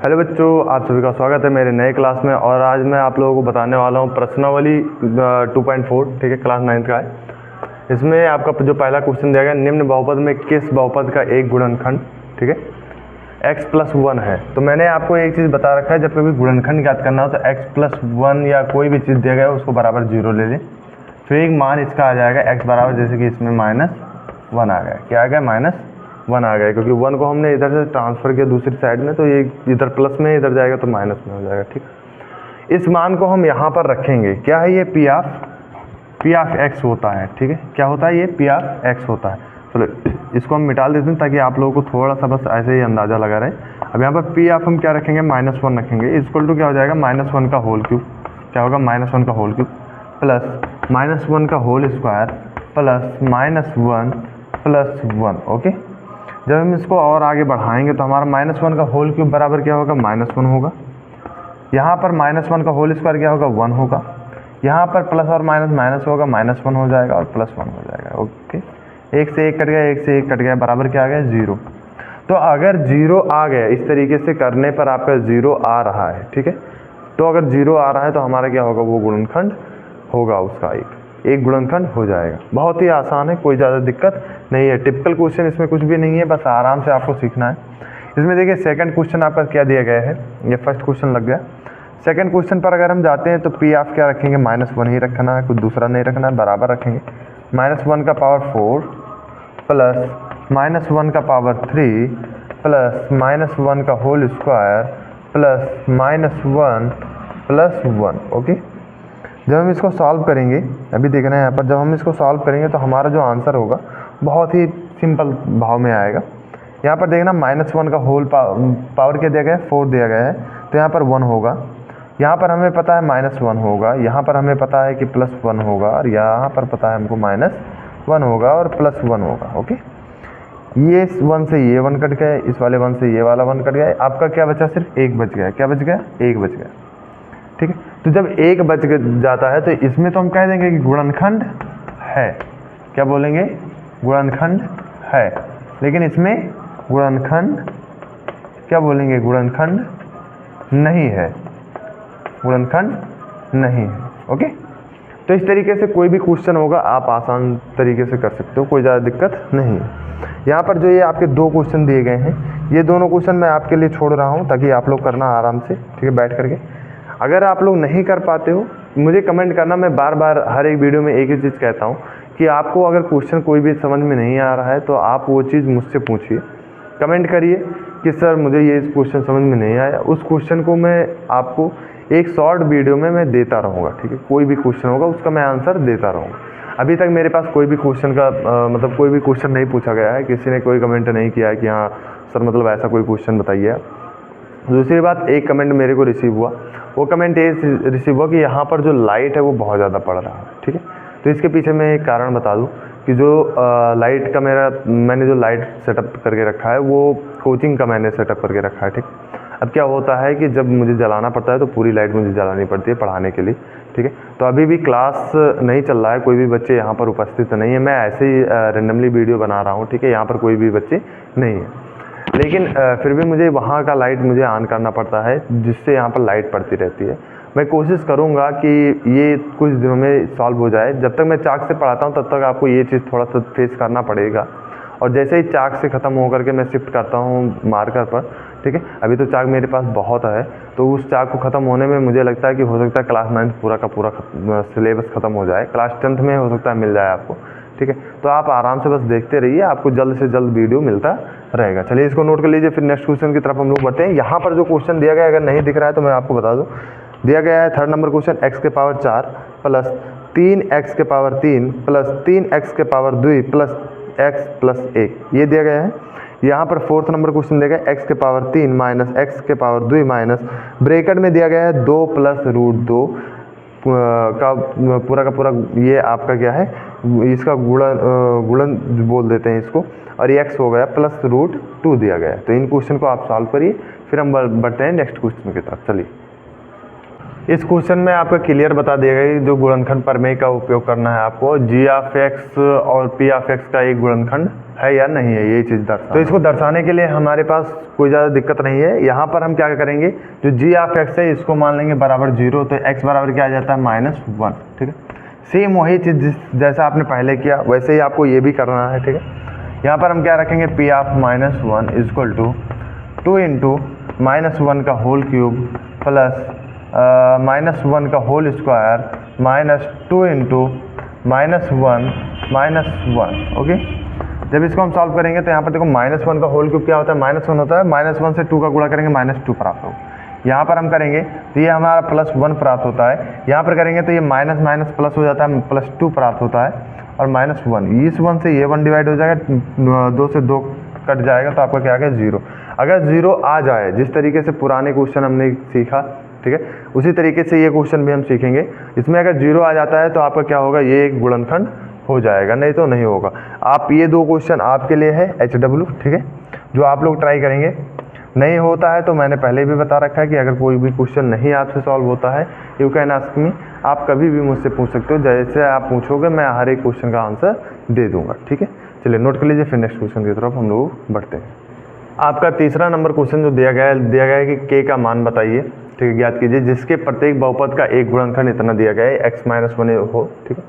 Hello बच्चों, आप सभी का स्वागत है मेरे नए क्लास में। और आज मैं आप लोगों को बताने वाला हूँ प्रश्नावली 2.4, ठीक है, क्लास 9 का है। इसमें आपका जो पहला क्वेश्चन दिया गया, निम्न बहुपद में किस बहुपद का एक गुणनखंड, ठीक है, x+1 है। तो मैंने आपको एक चीज़ बता रखा है, जब कभी गुणनखंड ज्ञात करना हो तो x+1 या कोई भी चीज़ दिया गया है उसको बराबर 0 ले लें। फिर एक मान इसका आ जाएगा x बराबर, जैसे कि इसमें -1 आ गया। क्या आ गया? -1 आ गया, क्योंकि 1 को हमने इधर से ट्रांसफ़र किया दूसरी साइड में, तो ये इधर प्लस में, इधर जाएगा तो माइनस में हो जाएगा। ठीक, इस मान को हम यहाँ पर रखेंगे। क्या है ये? P ऑफ x होता है। ठीक है, क्या होता है ये? P ऑफ x होता है। चलो इसको हम मिटा देते हैं ताकि आप लोगों को थोड़ा सा बस ऐसे ही अंदाज़ा लगा रहे। अब यहाँ पर P ऑफ हम क्या रखेंगे? -1 रखेंगे। इक्वल टू क्या हो जाएगा? -1 का होल क्यूब। क्या होगा? -1 का होल क्यूब प्लस -1 का whole square plus -1 plus 1। Okay, जब हम इसको और आगे बढ़ाएंगे तो हमारा -1 का होल क्यूब बराबर क्या होगा? -1 होगा। यहाँ पर -1 का होल स्क्वायर क्या होगा? 1 होगा। यहाँ पर प्लस और माइनस होगा, -1 हो जाएगा और +1 हो जाएगा। ओके, एक से एक कट गया, एक से एक कट गया, बराबर क्या आ गया? 0। तो अगर 0 आ गया, इस तरीके से करने पर आपका 0 आ रहा है, ठीक है, तो अगर 0 आ रहा है तो हमारा क्या होगा? वो गुणनखंड होगा, उसका एक गुणनखंड हो जाएगा। बहुत ही आसान है, कोई ज़्यादा दिक्कत नहीं है। टिपिकल क्वेश्चन इसमें कुछ भी नहीं है, बस आराम से आपको सीखना है। इसमें देखिए सेकंड क्वेश्चन आपका क्या दिया गया है, ये फर्स्ट क्वेश्चन लग गया। सेकंड क्वेश्चन पर अगर हम जाते हैं तो P ऑफ क्या रखेंगे? -1 ही रखना है, कुछ दूसरा नहीं रखना है, बराबर रखेंगे। -1 का पावर 4 प्लस -1 का पावर 3 प्लस -1 का whole square plus -1 plus 1। Okay, जब हम इसको सॉल्व करेंगे, अभी देखना है यहाँ पर, जब हम इसको सॉल्व करेंगे तो हमारा जो आंसर होगा बहुत ही सिंपल भाव में आएगा। यहाँ पर देखना -1 का होल पावर क्या दिया गया है? 4 दिया गया है, तो यहाँ पर 1 होगा। यहाँ पर हमें पता है -1 होगा, यहाँ पर हमें पता है कि +1 होगा, और यहाँ पर पता है हमको -1 होगा और +1 होगा। ओके, ये 1 से ये 1 कट गया, इस वाले 1 से ये वाला 1 कट गया। आपका क्या बचा? सिर्फ 1 बच गया। क्या बच गया? 1 बच गया। ठीक है, तो जब 1 बच जाता है तो इसमें तो हम कह देंगे कि गुणनखंड है। क्या बोलेंगे? गुणनखंड है। लेकिन इसमें गुणनखंड क्या बोलेंगे? गुणनखंड नहीं है, गुणनखंड नहीं है। ओके, तो इस तरीके से कोई भी क्वेश्चन होगा आप आसान तरीके से कर सकते हो, कोई ज़्यादा दिक्कत नहीं है। यहाँ पर जो ये आपके 2 क्वेश्चन दिए गए हैं, ये दोनों क्वेश्चन मैं आपके लिए छोड़ रहा हूँ ताकि आप लोग करना आराम से, ठीक है, बैठ करके। अगर आप लोग नहीं कर पाते हो, मुझे कमेंट करना। मैं बार बार हर एक वीडियो में एक ही चीज़ कहता हूँ कि आपको अगर क्वेश्चन कोई भी समझ में नहीं आ रहा है तो आप वो चीज़ मुझसे पूछिए, कमेंट करिए कि सर मुझे ये क्वेश्चन समझ में नहीं आया। उस क्वेश्चन को मैं आपको एक शॉर्ट वीडियो में मैं देता रहूँगा, ठीक है। कोई भी क्वेश्चन होगा उसका मैं आंसर देता रहूँगा। अभी तक मेरे पास कोई भी क्वेश्चन का मतलब कोई भी क्वेश्चन नहीं पूछा गया है, किसी ने कोई कमेंट नहीं किया है कि हाँ सर मतलब ऐसा कोई क्वेश्चन बताइए आप। दूसरी बात, एक कमेंट मेरे को रिसीव हुआ, वो कमेंट ये रिसीव हुआ कि यहाँ पर जो लाइट है वो बहुत ज़्यादा पड़ रहा है, ठीक है। तो इसके पीछे मैं एक कारण बता दूँ कि जो लाइट का मैंने जो लाइट सेटअप करके रखा है वो कोचिंग का मैंने सेटअप करके रखा है, ठीक। अब क्या होता है कि जब मुझे जलाना पड़ता है तो पूरी लाइट मुझे जलानी पड़ती है पढ़ाने के लिए, ठीक है। तो अभी भी क्लास नहीं चल रहा है, कोई भी बच्चे यहाँ पर उपस्थित नहीं है, मैं ऐसे ही रेंडमली वीडियो बना रहा हूँ, ठीक है। यहाँ पर कोई भी बच्चे नहीं है, लेकिन फिर भी मुझे वहाँ का लाइट मुझे ऑन करना पड़ता है, जिससे यहाँ पर लाइट पड़ती रहती है। मैं कोशिश करूँगा कि ये कुछ दिनों में सॉल्व हो जाए। जब तक मैं चाक से पढ़ाता हूँ तब तक आपको ये चीज़ थोड़ा सा फेस करना पड़ेगा, और जैसे ही चाक से ख़त्म हो करके मैं शिफ्ट करता हूँ मार्कर पर, ठीक है। अभी तो चाक मेरे पास बहुत है, तो उस चाक को ख़त्म होने में मुझे लगता है कि हो सकता है क्लास 9 पूरा का पूरा सिलेबस ख़त्म हो जाए, क्लास 10th में हो सकता है मिल जाए आपको, ठीक है। तो आप आराम से बस देखते रहिए, आपको जल्द से जल्द वीडियो मिलता रहेगा। चलिए इसको नोट कर लीजिए, फिर नेक्स्ट क्वेश्चन की तरफ हम लोग बढ़ते हैं। यहाँ पर जो क्वेश्चन दिया गया है, अगर नहीं दिख रहा है तो मैं आपको बता दूँ, दिया गया है 3rd नंबर क्वेश्चन, x के पावर 4 प्लस 3x के पावर 3 प्लस 3x के पावर 2 प्लस x प्लस 1, ये दिया गया है। यहाँ पर 4th नंबर क्वेश्चन दिया गया है x के पावर 3 माइनस x के पावर 2 माइनस ब्रैकेट में दिया गया है 2 प्लस √2 का पूरा ये आपका क्या है, इसका गुणन बोल देते हैं इसको, और ये x हो गया प्लस √2 दिया गया है। तो इन क्वेश्चन को आप सॉल्व करिए, फिर हम बढ़ते हैं नेक्स्ट क्वेश्चन की तरफ। चलिए इस क्वेश्चन में आपका क्लियर बता दिया गया कि जो गुणनखंड प्रमेय का उपयोग करना है आपको, जी ऑफ एक्स और पी ऑफ एक्स का एक गुणनखंड है या नहीं है, यही चीज़ दर्शा। तो इसको दर्शाने के लिए हमारे पास कोई ज़्यादा दिक्कत नहीं है। यहाँ पर हम क्या करेंगे, जो जी ऑफ एक्स है इसको मान लेंगे बराबर 0, तो एक्स बराबर क्या आ जाता है -1, ठीक है। सेम वही चीज़ जैसा आपने पहले किया वैसे ही आपको ये भी करना है, ठीक है। यहाँ पर हम क्या रखेंगे, P of -1 equal to 2 into -1 का होल क्यूब प्लस -1 का होल स्क्वायर -2 इंटू -1, ओके। जब इसको हम सॉल्व करेंगे तो यहाँ पर देखो -1 का होल क्यूब क्या होता है, -1 होता है, -1 से 2 का गुणा करेंगे -2 प्राप्त होगा। यहाँ पर हम करेंगे तो ये हमारा +1 प्राप्त होता है, यहाँ पर करेंगे तो ये माइनस माइनस प्लस हो जाता है, +2 प्राप्त होता है और -1, इस 1 से ये 1 डिवाइड हो जाएगा, 2 से 2 कट जाएगा तो आपका क्या आ गया 0। अगर 0 आ जाए, जिस तरीके से पुराने क्वेश्चन हमने सीखा, ठीक है, उसी तरीके से ये क्वेश्चन भी हम सीखेंगे। इसमें अगर 0 आ जाता है तो आपका क्या होगा, ये एक गुणनखंड हो जाएगा, नहीं तो नहीं होगा। आप ये 2 क्वेश्चन आपके लिए है HW, ठीक है, जो आप लोग ट्राई करेंगे। नहीं होता है तो मैंने पहले भी बता रखा है कि अगर कोई भी क्वेश्चन नहीं आपसे सॉल्व होता है, यू कैन आस्क मी, आप कभी भी मुझसे पूछ सकते हो, जैसे आप पूछोगे मैं हर एक क्वेश्चन का आंसर दे दूंगा, ठीक है। चलिए नोट कर लीजिए, फिर नेक्स्ट क्वेश्चन की तरफ हम लोग बढ़ते हैं। आपका तीसरा नंबर क्वेश्चन जो दिया गया है कि k का मान बताइए, ठीक है, ज्ञात कीजिए जिसके प्रत्येक बहुपद का एक गुणनखंड इतना दिया गया है x-1 हो, ठीक है।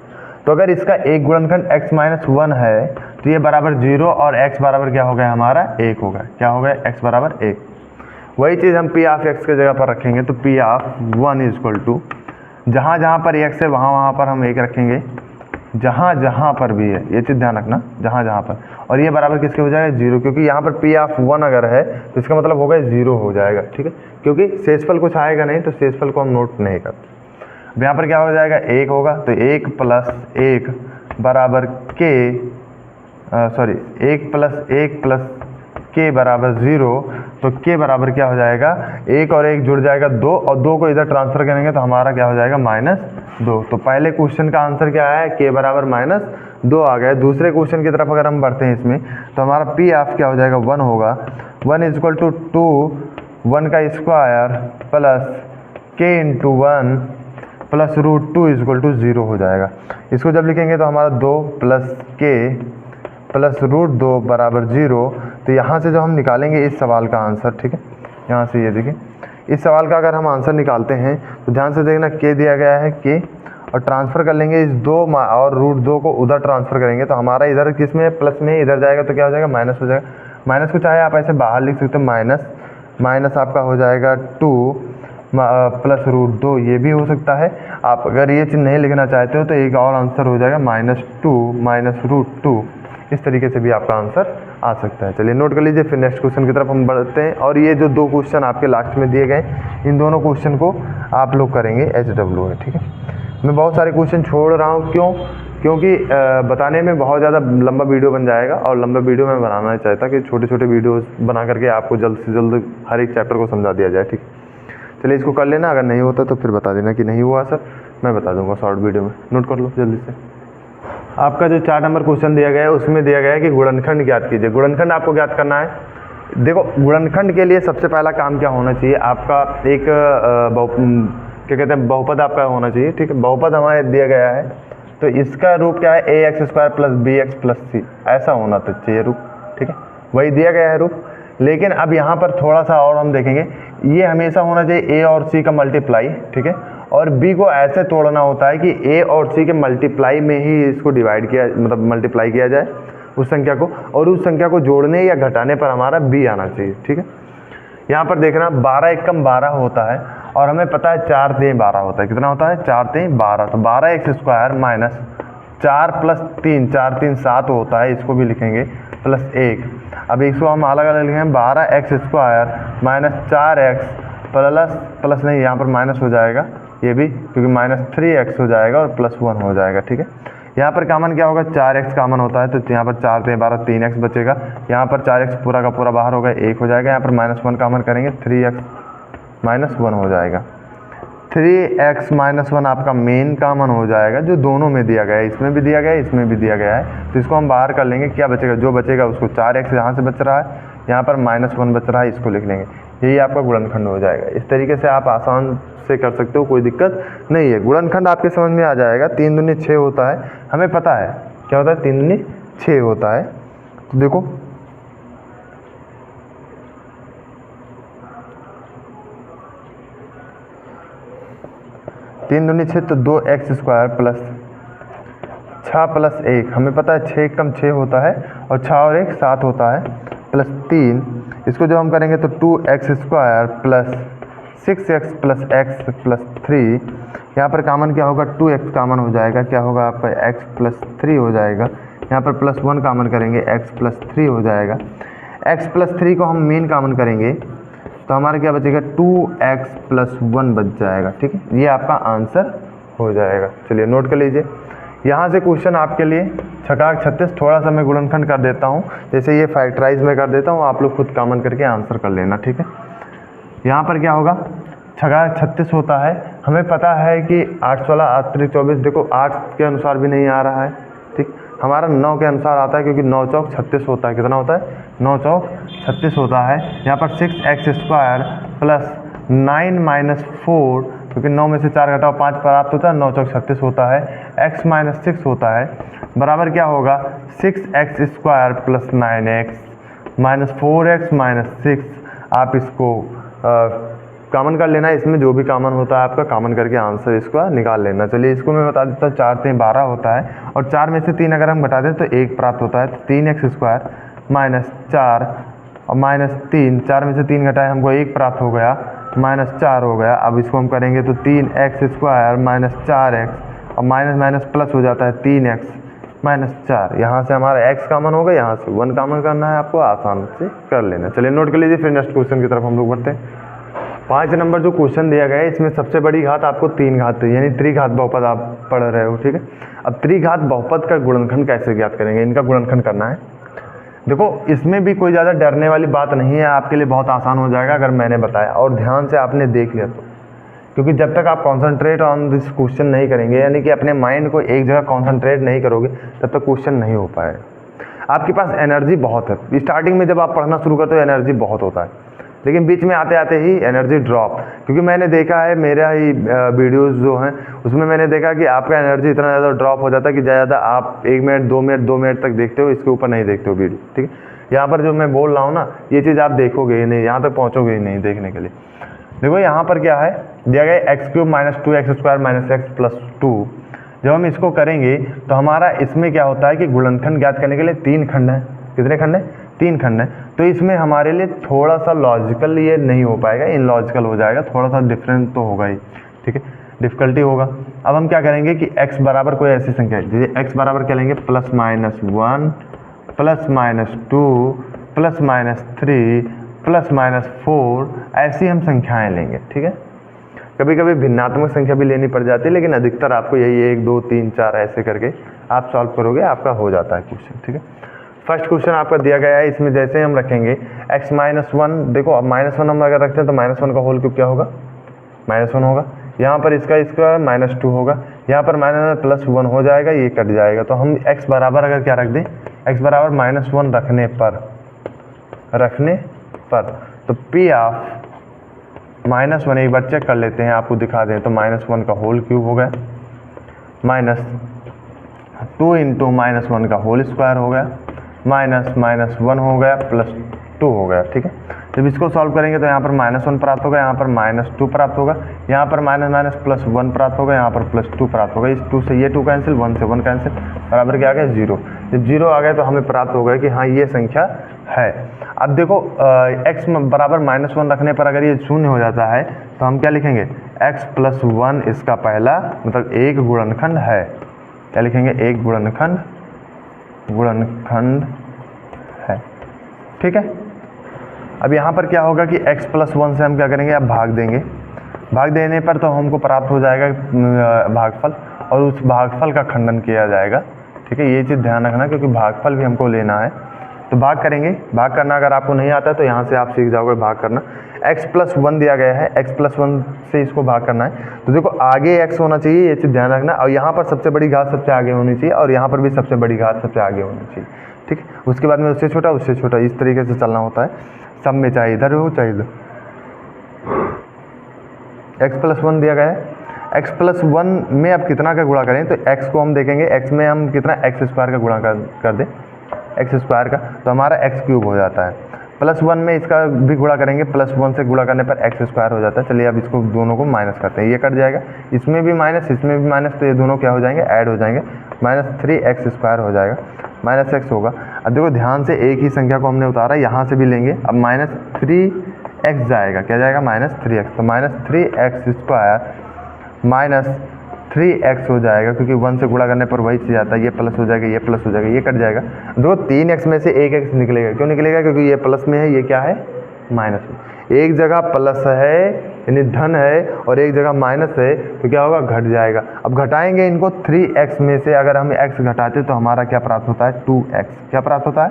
तो अगर इसका एक गुणनखंड x-1 है तो ये बराबर 0 और x बराबर क्या हो गया हमारा 1 हो गया, क्या हो गया x बराबर 1। वही चीज़ हम p ऑफ x के जगह पर रखेंगे तो p ऑफ 1 इक्वल टू जहाँ जहाँ पर x है वहाँ पर हम 1 रखेंगे, जहाँ जहाँ पर भी है, ये चीज़ ध्यान रखना, जहाँ जहाँ पर, और ये बराबर किसके हो जाएगा 0, क्योंकि यहाँ पर p ऑफ 1 अगर है तो इसका मतलब होगा 0 हो जाएगा, ठीक है, क्योंकि शेषफल कुछ आएगा नहीं तो शेषफल को हम नोट नहीं करते। अब यहाँ पर क्या हो जाएगा 1 होगा, तो 1 प्लस 1 बराबर k, 1 प्लस k बराबर 0, तो k बराबर क्या हो जाएगा, 1 और 1 जुड़ जाएगा 2, और 2 को इधर ट्रांसफर करेंगे तो हमारा क्या हो जाएगा -2। तो पहले क्वेश्चन का आंसर क्या है, k बराबर -2 आ गया। दूसरे क्वेश्चन की तरफ अगर हम बढ़ते हैं इसमें तो हमारा p ऑफ क्या हो जाएगा 1 होगा, 1 इक्वल टू 2 1 का square plus k into 1 plus √2 equal to 0 हो जाएगा। इसको जब लिखेंगे तो हमारा 2 प्लस k प्लस √2 बराबर 0। तो यहाँ से जो हम निकालेंगे इस सवाल का आंसर, ठीक है, यहाँ से ये देखिए इस सवाल का अगर हम आंसर निकालते हैं तो ध्यान से देखना k दिया गया है k, और ट्रांसफ़र कर लेंगे इस 2 और √2 को उधर ट्रांसफ़र करेंगे तो हमारा इधर किस में प्लस में इधर जाएगा तो क्या हो जाएगा माइनस हो जाएगा। माइनस को चाहे आप ऐसे बाहर लिख सकते हो, माइनस आपका हो जाएगा 2 प्लस √2, ये भी हो सकता है। आप अगर ये चीज़ नहीं लिखना चाहते हो तो एक और आंसर हो जाएगा -2 माइनस √2, इस तरीके से भी आपका आंसर आ सकता है। चलिए नोट कर लीजिए, फिर नेक्स्ट क्वेश्चन की तरफ हम बढ़ते हैं। और ये जो 2 क्वेश्चन आपके लास्ट में दिए गए, इन दोनों क्वेश्चन को आप लोग करेंगे HW है, ठीक है। मैं बहुत सारे क्वेश्चन छोड़ रहा हूँ, क्योंकि बताने में बहुत ज़्यादा लंबा वीडियो बन जाएगा, और लंबा वीडियो मैं बनाना नहीं चाहता कि छोटे छोटे वीडियोस बना करके आपको जल्द से जल्द हर एक चैप्टर को समझा दिया जाए, ठीक। चलिए इसको कर लेना, अगर नहीं होता तो फिर बता देना कि नहीं हुआ सर, मैं बता दूंगा शॉर्ट वीडियो में। नोट कर लो जल्दी से। आपका जो 4 नंबर क्वेश्चन दिया गया है उसमें दिया गया है कि गुणनखंड ज्ञात कीजिए। गुणनखंड आपको ज्ञात करना है। देखो गुणनखंड के लिए सबसे पहला काम क्या होना चाहिए, आपका एक क्या कहते हैं बहुपद आपका होना चाहिए, ठीक है। बहुपद हमारे दिया गया है तो इसका रूप क्या है, ax² plus bx plus c, ऐसा होना चाहिए रूप, ठीक है, वही दिया गया है रूप। लेकिन अब यहाँ पर थोड़ा सा और हम देखेंगे, ये हमेशा होना चाहिए a और c का मल्टीप्लाई, ठीक है, और b को ऐसे तोड़ना होता है कि a और c के मल्टीप्लाई में ही इसको डिवाइड किया, मतलब मल्टीप्लाई किया जाए उस संख्या को, और उस संख्या को जोड़ने या घटाने पर हमारा b आना चाहिए, ठीक है। यहाँ पर देखना 12 एकम 12 होता है, और हमें पता है 4 3 12 होता है। कितना होता है 4 3 12, तो 12x² माइनस 4 प्लस 3 4 3 7 होता है, इसको भी लिखेंगे प्लस 1। अब इसको हम अलग अलग लिखेंगे 12x² माइनस 4x प्लस नहीं, यहाँ पर माइनस हो जाएगा ये भी, क्योंकि -3x हो जाएगा और +1 हो जाएगा, ठीक है। यहाँ पर कॉमन क्या होगा, 4x कॉमन होता है, तो यहाँ पर 4 3 12 3x बचेगा। यहाँ पर 4x पूरा का पूरा बाहर होगा, 1 हो जाएगा। यहाँ पर -1 कॉमन करेंगे, 3x -1 हो जाएगा। 3x -1 आपका मेन कॉमन हो जाएगा, जो दोनों में दिया गया है, इसमें भी दिया गया है, इसमें भी दिया गया है। तो इसको हम बाहर कर लेंगे, क्या बचेगा, जो बचेगा उसको 4x यहाँ से बच रहा है, यहाँ पर -1 बच रहा है, इसको लिख लेंगे। यही आपका गुणनखंड हो जाएगा। इस तरीके से आप आसान से कर सकते हो, कोई दिक्कत नहीं है। गुणनखंड आपके समझ में आ जाएगा। 3 दूनी 6 होता है, हमें पता है क्या होता है, 3 दूनी 6 होता है। तो देखो 3 दूनी 6 तो 2x² प्लस 6 प्लस 1, हमें पता है 6 कम 6 होता है और 6 और 1 7 होता है, प्लस 3, इसको जब हम करेंगे तो 2x² plus 6x plus x plus 3, यहाँ पर कामन क्या होगा, 2x कामन हो जाएगा, क्या होगा आपका x प्लस 3 हो जाएगा। यहाँ पर प्लस 1 कामन करेंगे, x प्लस 3 हो जाएगा। x प्लस 3 को हम मेन कामन करेंगे तो हमारा क्या बचेगा, 2x प्लस 1 बच जाएगा। ठीक है, ये आपका आंसर हो जाएगा। चलिए नोट कर लीजिए। यहाँ से क्वेश्चन आपके लिए छकाक 36, थोड़ा सा मैं गुणनखंड कर देता हूँ, जैसे ये फैक्टराइज में कर देता हूँ, आप लोग खुद कामन करके आंसर कर लेना। ठीक है, यहाँ पर क्या होगा, छकाक 36 होता है, हमें पता है कि 8 16 8 3 24, देखो 8 के अनुसार भी नहीं आ रहा है, ठीक, हमारा 9 के अनुसार आता है, क्योंकि 9 चौक 36 होता है। कितना होता है, 9 चौक 36 होता है। यहाँ पर 6x² प्लस 9 माइनस 4, क्योंकि 9 में से 4 घटाओ 5 प्राप्त होता है, 9 चौक 36 होता है। x माइनस 6 होता है, बराबर क्या होगा, 6x² plus 9x minus 4x minus 6। आप इसको कॉमन कर लेना, इसमें जो भी कॉमन होता है आपका कॉमन करके आंसर इसका निकाल लेना। चलिए इसको मैं बता देता हूँ, 4 3 12 होता है और 4 में से 3 अगर हम घटा दें तो 1 प्राप्त होता है। तो 3x² माइनस 4 और माइनस 3, 4 में से 3 घटाए हमको 1 प्राप्त हो गया, माइनस 4 हो गया। अब इसको हम करेंगे तो 3x² माइनस 4x और माइनस माइनस प्लस हो जाता है 3x माइनस 4। यहाँ से हमारा x कॉमन होगा, यहाँ से 1 कॉमन करना है, आपको आसान से कर लेना। चलिए नोट कर लीजिए, फिर नेक्स्ट क्वेश्चन की तरफ हम लोग बढ़ते हैं। 5 नंबर जो क्वेश्चन दिया गया है, इसमें सबसे बड़ी घात आपको 3 घात यानी त्रिघात बहुपद आप पढ़ रहे हो। ठीक है, अब त्रिघात बहुपद का गुणनखंड कैसे ज्ञात करेंगे, इनका गुणनखंड करना है। देखो इसमें भी कोई ज़्यादा डरने वाली बात नहीं है, आपके लिए बहुत आसान हो जाएगा अगर मैंने बताया और ध्यान से आपने देख लिया तो। क्योंकि जब तक आप कॉन्सेंट्रेट ऑन दिस क्वेश्चन नहीं करेंगे, यानी कि अपने माइंड को एक जगह कॉन्सेंट्रेट नहीं करोगे, तब तक क्वेश्चन नहीं हो पाएगा। आपके पास एनर्जी बहुत है, स्टार्टिंग में जब आप पढ़ना शुरू करते हो एनर्जी बहुत होता है, लेकिन बीच में आते आते ही एनर्जी ड्रॉप। क्योंकि मैंने देखा है, मेरा ही वीडियोस जो हैं उसमें मैंने देखा कि आपका एनर्जी इतना ज़्यादा ड्रॉप हो जाता है कि ज़्यादा आप 1 मिनट 2 मिनट तक देखते हो, इसके ऊपर नहीं देखते हो वीडियो। ठीक है, यहाँ पर जो मैं बोल रहा हूँ ना, ये चीज़ आप देखोगे ही नहीं, यहाँ तक पहुँचोगे ही नहीं देखने के लिए। देखो यहाँ पर क्या है दिया गया, x³ minus 2x² minus x plus 2। जब हम इसको करेंगे तो हमारा इसमें क्या होता है कि गुणनखंड ज्ञात करने के लिए 3 खंड हैं। कितने खंड हैं, 3 खंड है। तो इसमें हमारे लिए थोड़ा सा लॉजिकल ये नहीं हो पाएगा, इनलॉजिकल हो जाएगा, थोड़ा सा डिफरेंट तो होगा ही। ठीक है, डिफिकल्टी होगा। अब हम क्या करेंगे कि x बराबर कोई ऐसी संख्या है, जैसे x बराबर क्या लेंगे, plus minus 1 plus minus 2 plus minus 3 plus minus 4, ऐसी हम संख्याएं लेंगे। ठीक है, कभी कभी भिन्नात्मक संख्या भी लेनी पड़ जाती है, लेकिन अधिकतर आपको यही 1 2 3 4 ऐसे करके आप सॉल्व करोगे, आपका हो जाता है क्वेश्चन। ठीक है, फर्स्ट क्वेश्चन आपका दिया गया है, इसमें जैसे हम रखेंगे x माइनस 1, देखो अब माइनस 1 हम अगर रखते हैं तो माइनस 1 का होल क्यूब क्या होगा, -1 होगा। यहाँ पर इसका स्क्वायर -2 होगा, यहाँ पर माइनस प्लस 1 हो जाएगा, ये कट जाएगा। तो हम x बराबर अगर क्या रख दें, x बराबर -1 रखने पर तो P ऑफ -1 एक बार चेक कर लेते हैं, आपको दिखा दें तो -1 का होल क्यूब हो गया, -2 इंटू -1 का होल स्क्वायर हो गया, -1 हो गया प्लस 2 हो गया। ठीक है, जब इसको सॉल्व करेंगे तो यहाँ पर -1 प्राप्त होगा, यहाँ पर -2 प्राप्त होगा, यहाँ पर माइनस प्लस 1 प्राप्त होगा, यहाँ पर प्लस 2 प्राप्त होगा। इस 2 से ये 2 कैंसिल, 1 से 1 कैंसिल, बराबर क्या आ गया 0। जब 0 आ गया तो हमें प्राप्त हो गया कि हाँ ये संख्या है। अब देखो x बराबर -1 रखने पर अगर ये शून्य हो जाता है तो हम क्या लिखेंगे, x प्लस 1 इसका पहला मतलब एक गुणनखंड है। क्या लिखेंगे, एक गुणनखंड है। ठीक है, अब यहाँ पर क्या होगा कि x प्लस 1 से हम क्या करेंगे, अब भाग देंगे। भाग देने पर तो हमको प्राप्त हो जाएगा भागफल, और उस भागफल का खंडन किया जाएगा। ठीक है, ये चीज़ ध्यान रखना, क्योंकि भागफल भी हमको लेना है। तो भाग करेंगे, भाग करना अगर आपको नहीं आता है तो यहाँ से आप सीख जाओगे भाग करना। x प्लस 1 दिया गया है, x प्लस 1 से इसको भाग करना है। तो देखो आगे x होना चाहिए, ये चीज़ ध्यान रखना, और यहाँ पर सबसे बड़ी घात सबसे आगे होनी चाहिए, और यहाँ पर भी सबसे बड़ी घात सबसे आगे होनी चाहिए। ठीक है, उसके बाद में उससे छोटा, इस तरीके से चलना होता है। सब में चाहे इधर हो चाहे इधर। x+1 दिया गया है। x+1 में अब कितना का गुणा करें, तो x को हम देखेंगे, x में हम कितना x² का गुणा कर दें, x² का, तो हमारा x³ हो जाता है। +1 में इसका भी गुणा करेंगे, +1 से गुणा करने पर x² हो जाता है। चलिए अब इसको दोनों को माइनस करते हैं, ये कट जाएगा, इसमें भी माइनस, इसमें भी माइनस, तो ये दोनों क्या हो जाएंगे, ऐड हो जाएंगे, -3x² हो जाएगा, -x होगा। अब देखो ध्यान से, एक ही संख्या को हमने उतारा, यहाँ से भी लेंगे, अब -3x जाएगा, क्या जाएगा, -3x, तो -3x² -3x हो जाएगा, क्योंकि 1 से गुणा करने पर वही चीज़ आता है, ये प्लस हो जाएगा, ये प्लस हो जाएगा, ये कट जाएगा। देखो 3x में से 1x निकलेगा, क्यों निकलेगा, क्योंकि ये प्लस में है, ये क्या है, माइनस में। एक जगह प्लस है यानी धन है और एक जगह माइनस है, तो क्या होगा, घट जाएगा। अब घटाएंगे इनको, 3x में से अगर हम x घटाते तो हमारा क्या प्राप्त होता है, 2x, क्या प्राप्त होता है,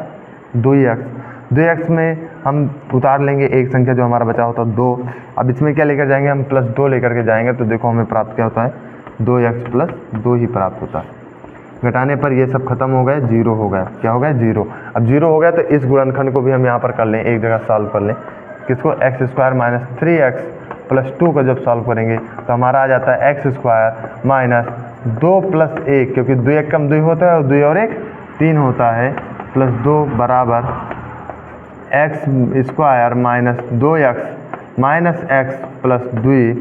2x में हम उतार लेंगे एक संख्या जो हमारा बचा होता है 2। अब इसमें क्या लेकर जाएंगे हम, +2 लेकर के जाएंगे, तो देखो हमें प्राप्त क्या होता है, 2x + 2 ही प्राप्त होता है। घटाने पर ये सब खत्म हो गए, 0 हो गया, क्या हो गया, 0। अब 0 हो गया तो इस गुणनखंड को भी हम यहाँ पर कर लें, एक जगह सॉल्व कर लें, किसको, x² - 3x + 2 का जब सॉल्व करेंगे तो हमारा आ जाता है x² - 2 + 1, क्योंकि 2 1 कम 2 होता है और 2 और 1 3 होता है, +2 बराबर x² - 2x - x + 2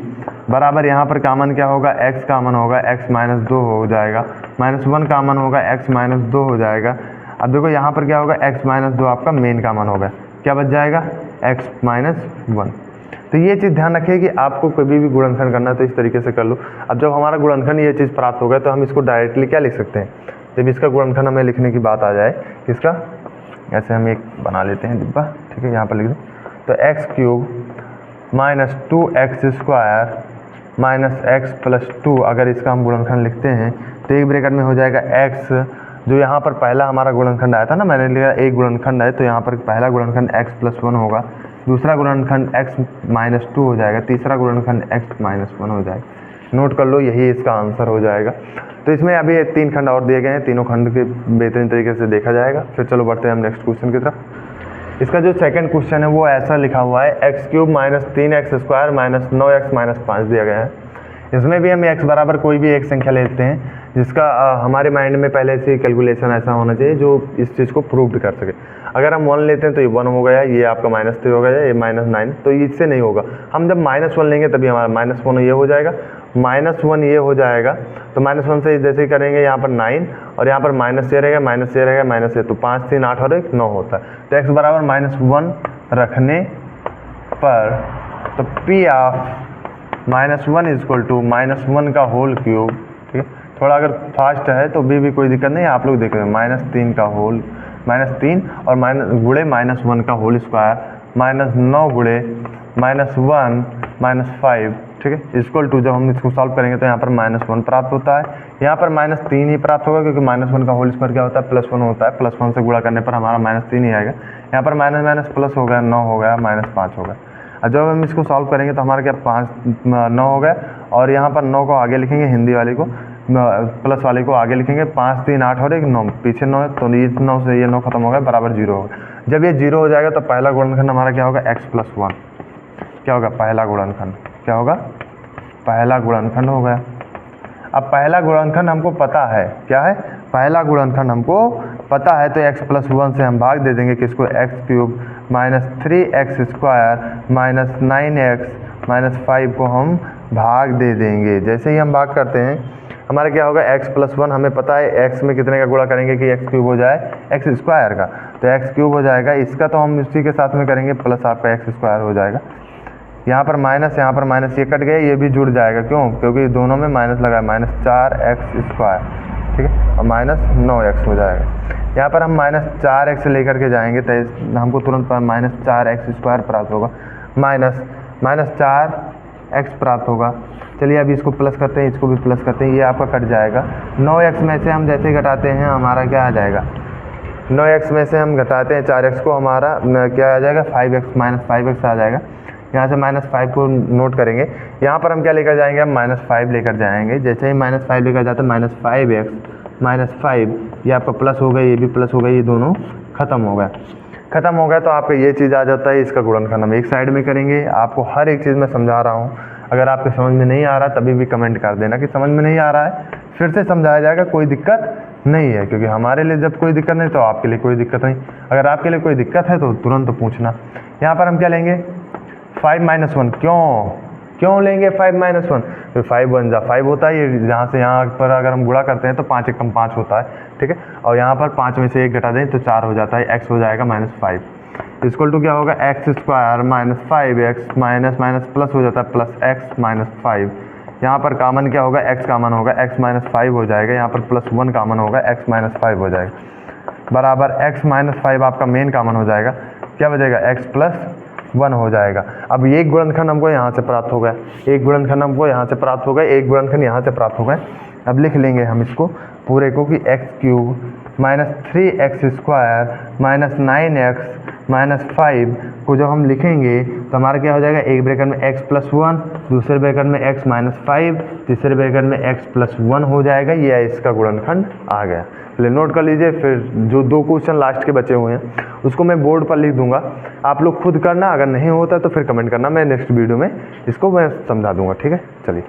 बराबर, यहाँ पर कामन क्या होगा, x कामन होगा, x - 2 हो जाएगा, -1 कामन होगा, x - 2 हो जाएगा। अब देखो यहाँ पर क्या होगा, x - 2 आपका मेन कामन होगा, क्या बच जाएगा, x - 1। तो ये चीज़ ध्यान रखिए कि आपको कभी भी गुणनखंड करना है तो इस तरीके से कर लो। अब जब हमारा गुणनखंड ये चीज़ प्राप्त हो गया तो हम इसको डायरेक्टली क्या लिख सकते हैं, जब इसका गुणनखंड हमें लिखने की बात आ जाए, इसका ऐसे हम एक बना लेते हैं डिब्बा, ठीक है, यहाँ पर लिख दें, तो x³ - 2x² -x + 2, अगर इसका हम गुणनखंड लिखते हैं तो एक ब्रैकेट में हो जाएगा x, जो यहाँ पर पहला हमारा गुणनखंड आया था ना, मैंने लिखा एक गुणनखंड है, तो यहाँ पर पहला गुणनखंड x+1 होगा, दूसरा गुणनखंड x - 2 हो जाएगा, तीसरा गुणनखंड x - 1 हो जाएगा। नोट कर लो, यही इसका आंसर हो जाएगा। तो इसमें अभी 3 खंड और दिए गए हैं, तीनों खंड के बेहतरीन तरीके से देखा जाएगा। फिर चलो बढ़ते हैं हम नेक्स्ट क्वेश्चन की तरफ। इसका जो सेकंड क्वेश्चन है वो ऐसा लिखा हुआ है, x³ - 3x² - 9x - 5 दिया गया है। इसमें भी हम x बराबर कोई भी एक संख्या लेते हैं जिसका हमारे माइंड में पहले से कैलकुलेशन ऐसा होना चाहिए जो इस चीज़ को प्रूव कर सके। अगर हम 1 लेते हैं तो ये 1 हो गया, ये आपका -3 हो गया, ये -9, तो इससे नहीं होगा। हम जब -1 लेंगे तभी हमारा -1 ये हो जाएगा, -1 ये हो जाएगा, तो -1 से जैसे ही करेंगे यहाँ पर 9 और यहाँ पर -6 रहेगा, -6 रहेगा, -6, तो 5 3 8 और 1 9 होता है। तो x बराबर -1 रखने पर तो p ऑफ -1 = -1 का होल क्यूब, ठीक है। थोड़ा अगर फास्ट है तो भी कोई दिक्कत नहीं है, आप लोग देख रहे हैं, -3 का होल, -3 और गुणे -1 का होल स्क्वायर, -9 गुणे -1 -5, ठीक है, इक्वल टू, जब हम इसको सॉल्व करेंगे तो यहाँ पर -1 प्राप्त होता है, यहाँ पर -3 ही प्राप्त होगा, क्योंकि -1 का होल स्क्वायर क्या होता है, +1 होता है, +1 से गुणा करने पर हमारा -3 ही आएगा। यहाँ पर माइनस प्लस हो गया, 9 हो गया, -5 हो गया। और जब हम इसको सॉल्व करेंगे तो हमारा क्या 9 हो गया, और यहाँ पर 9 को आगे लिखेंगे, हिंदी वाले को प्लस वाले को आगे लिखेंगे, 5 3 8 और 1 9, पीछे 9 है, तो ये 9 से ये 9 खत्म हो गया, बराबर 0 होगा। जब ये 0 हो जाएगा तो पहला गुणनखंड हमारा क्या होगा, x+1, क्या होगा, पहला गुणनखंड, क्या होगा, पहला गुणनखंड हो गया। अब पहला गुणनखंड हमको पता है, क्या है, पहला गुणनखंड हमको पता है, तो x+1 से हम भाग दे देंगे किसको, x³ - 3x² - 9x - 5 को हम भाग दे देंगे। जैसे ही हम भाग करते हैं हमारा क्या होगा, x+1 हमें पता है, x में कितने का गुणा करेंगे कि x³ हो जाए x² का, तो x³ हो जाएगा, इसका तो हम इसी के साथ में करेंगे, प्लस आपका x² हो जाएगा। यहाँ पर माइनस, यहाँ पर माइनस, ये कट गए, ये भी जुड़ जाएगा, क्यों, क्योंकि दोनों में माइनस लगा है, -4x², ठीक है, और -9x हो जाएगा। यहाँ पर हम -4x लेकर के जाएंगे तो हमको तुरंत -4x² प्राप्त होगा, -4x प्राप्त होगा। चलिए अभी इसको प्लस करते हैं, इसको भी प्लस करते हैं, ये आपका कट जाएगा। 9x में से हम जैसे घटाते हैं हमारा क्या आ जाएगा, 9x में से हम घटाते हैं 4x को, हमारा क्या आ जाएगा, 5x, -5x आ जाएगा। यहाँ से -5 को नोट करेंगे, यहाँ पर हम क्या लेकर जाएंगे, हम -5 लेकर जाएंगे। जैसे ही -5 लेकर जाते हैं, -5x -5, ये आपका प्लस हो गया, ये भी प्लस हो गया, ये दोनों खत्म हो गया। ख़त्म हो गया तो आपका ये चीज़ आ जाता है, इसका गुणनखंड हम एक साइड में करेंगे। आपको हर एक चीज़ मैं समझा रहा हूँ, अगर आपके समझ में नहीं आ रहा तभी भी कमेंट कर देना कि समझ में नहीं आ रहा है, फिर से समझाया जाएगा, कोई दिक्कत नहीं है। क्योंकि हमारे लिए जब कोई दिक्कत नहीं तो आपके लिए कोई दिक्कत नहीं। अगर आपके लिए कोई दिक्कत है तो तुरंत पूछना। यहाँ पर हम क्या लेंगे 5 - 1। क्यों लेंगे 5 - 1? तो 5 1 जा 5 होता है, ये जहाँ से यहाँ पर अगर हम गुणा करते हैं तो 5 एकम 5 होता है, ठीक है। और यहाँ पर 5 में से 1 घटा दें तो 4 हो जाता है, x हो जाएगा -5 इक्वल टू क्या होगा x² - 5x minus minus plus हो जाता है प्लस x - 5। यहाँ पर कामन क्या होगा, x कामन होगा, x - 5 हो जाएगा। यहाँ पर +1 कामन होगा, x - 5 हो जाएगा बराबर x - 5 आपका मेन कामन हो जाएगा, क्या बचेगा x + 1 हो जाएगा। अब ये गुणनखंड हमको यहाँ से प्राप्त हो गया, एक गुणनखंड हमको यहाँ से प्राप्त हो गया, एक गुणनखंड यहाँ से प्राप्त हो गए। अब लिख लेंगे हम इसको पूरे को कि x³ - 3x² - 9x - 5 को जब हम लिखेंगे तो हमारा क्या हो जाएगा, एक ब्रैकेट में x + 1, दूसरे ब्रैकेट में x - 5, तीसरे ब्रैकेट में x + 1 हो जाएगा। ये इसका गुणनखंड आ गया। चलिए नोट कर लीजिए। फिर जो 2 क्वेश्चन लास्ट के बचे हुए हैं उसको मैं बोर्ड पर लिख दूंगा, आप लोग खुद करना। अगर नहीं होता तो फिर कमेंट करना, मैं नेक्स्ट वीडियो में इसको मैं समझा दूंगा, ठीक है। चलिए।